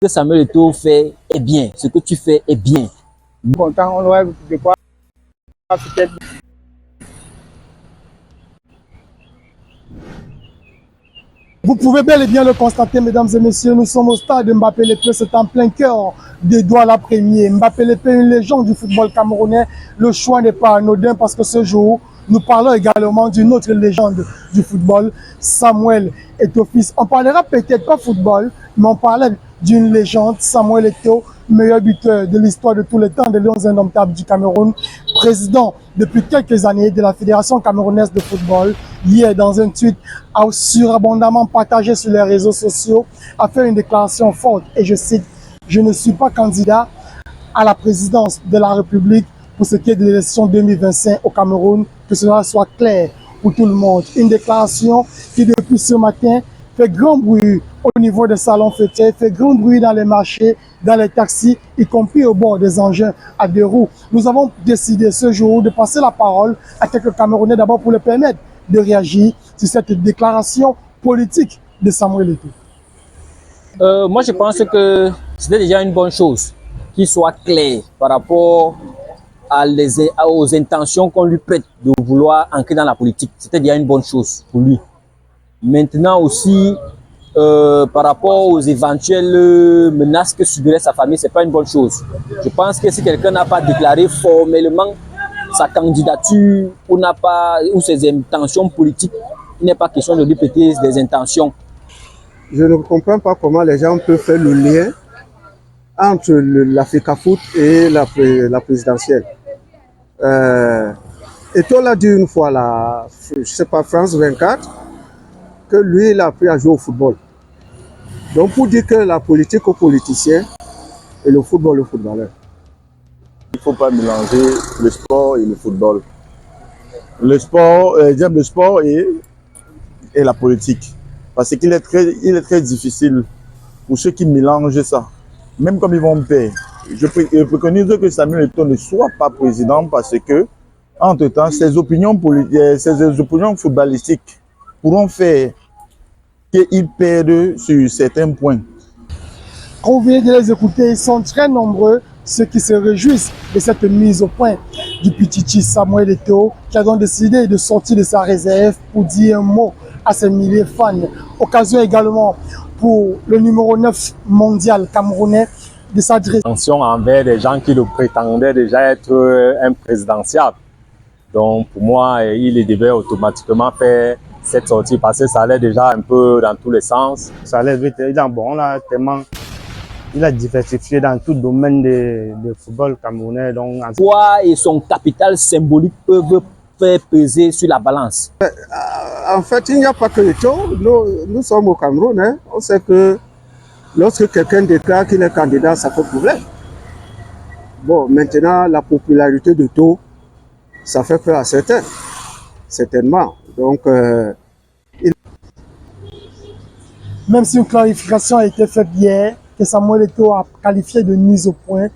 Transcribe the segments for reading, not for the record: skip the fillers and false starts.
que Samuel Eto'o fait est bien, ce que tu fais est bien. Content, on aurait de quoi peut-être. Vous pouvez bel et bien le constater, mesdames et messieurs, nous sommes au stade de Mbappé Lepé, c'est en plein cœur de Douala Premier. Mbappé Lepé, une légende du football camerounais. Le choix n'est pas anodin parce que ce jour, nous parlons également d'une autre légende du football, Samuel Eto'o fils. On parlera peut-être pas football, mais on parlait d'une légende, Samuel Eto'o, meilleur buteur de l'histoire de tous les temps des Lions indomptables du Cameroun, président depuis quelques années de la Fédération camerounaise de football. Hier, dans un tweet surabondamment partagé sur les réseaux sociaux, a fait une déclaration forte et je cite: « Je ne suis pas candidat à la présidence de la République pour ce qui est de l'élection 2025 au Cameroun, que cela soit clair pour tout le monde. » Une déclaration qui depuis ce matin fait grand bruit au niveau des salons fêtés, fait grand bruit dans les marchés, dans les taxis, y compris au bord des engins à deux roues. Nous avons décidé ce jour de passer la parole à quelques Camerounais d'abord pour les permettre de réagir sur cette déclaration politique de Samuel Eto'o. Moi, je pense que c'était déjà une bonne chose qu'il soit clair par rapport aux intentions qu'on lui prête de vouloir entrer dans la politique. C'était déjà une bonne chose pour lui. Maintenant aussi, par rapport aux éventuelles menaces que subirait sa famille, c'est pas une bonne chose. Je pense que si quelqu'un n'a pas déclaré formellement sa candidature ou ses intentions politiques, il n'est pas question de lui prêter des intentions. Je ne comprends pas comment les gens peuvent faire le lien entre l'Africa Foot et la présidentielle. Eto'o l'a dit une fois, là, je ne sais pas, France 24, que lui, il a appris à jouer au football. Donc, pour dire que la politique aux politiciens et le football aux footballeurs. Il ne faut pas mélanger le sport et le football. Le sport et la politique. Parce qu'il est très difficile pour ceux qui mélangent ça. Même comme ils vont perdre. Je préconise que Samuel Eto'o ne soit pas président parce que, entre-temps, ses opinions footballistiques pourront faire qu'ils perdent sur certains points. Quand vous venez de les écouter, ils sont très nombreux, ceux qui se réjouissent de cette mise au point du petit Samuel Eto'o, qui a donc décidé de sortir de sa réserve pour dire un mot à ses milliers de fans. Occasion également pour le numéro 9 mondial camerounais de s'adresser. Attention envers des gens qui le prétendaient déjà être un présidentiable. Donc pour moi, il devait automatiquement faire cette sortie parce que ça allait déjà un peu dans tous les sens. Ça allait vite, il est bon là, tellement. Il a diversifié dans tout domaine de football camerounais. Donc, Poids et son capital symbolique peuvent faire peser sur la balance. En fait, il n'y a pas que Eto'o. Nous sommes au Cameroun. Hein. On sait que lorsque quelqu'un déclare qu'il est candidat, ça fait problème. Bon, maintenant, la popularité d'Eto'o, ça fait peur à certains. Certainement. Donc, Même si une clarification a été faite hier, que Samuel Eto'o a qualifié de mise au point,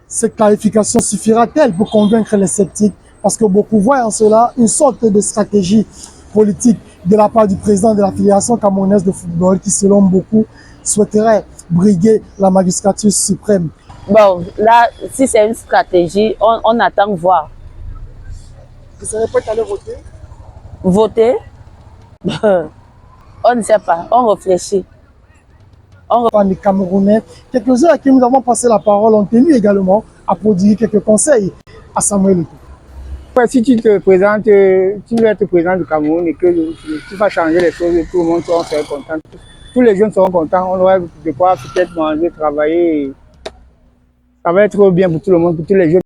cette clarification suffira-t-elle pour convaincre les sceptiques? Parce que beaucoup voient en cela une sorte de stratégie politique de la part du président de la Fédération camerounaise de football qui, selon beaucoup, souhaiterait briguer la magistrature suprême. Bon, là, si c'est une stratégie, on attend voir. Vous ne serez pas allé voter? Voter? On ne sait pas, on réfléchit. Les Camerounais, quelques-uns à qui nous avons passé la parole ont tenu également à prodiguer quelques conseils à Samuel Eto'o. si tu te présentes, tu veux être président du Cameroun et que tu vas changer les choses, tout le monde sera content. Tous les jeunes seront contents, on aura de quoi peut-être manger, travailler. Ça va être bien pour tout le monde, pour tous les jeunes.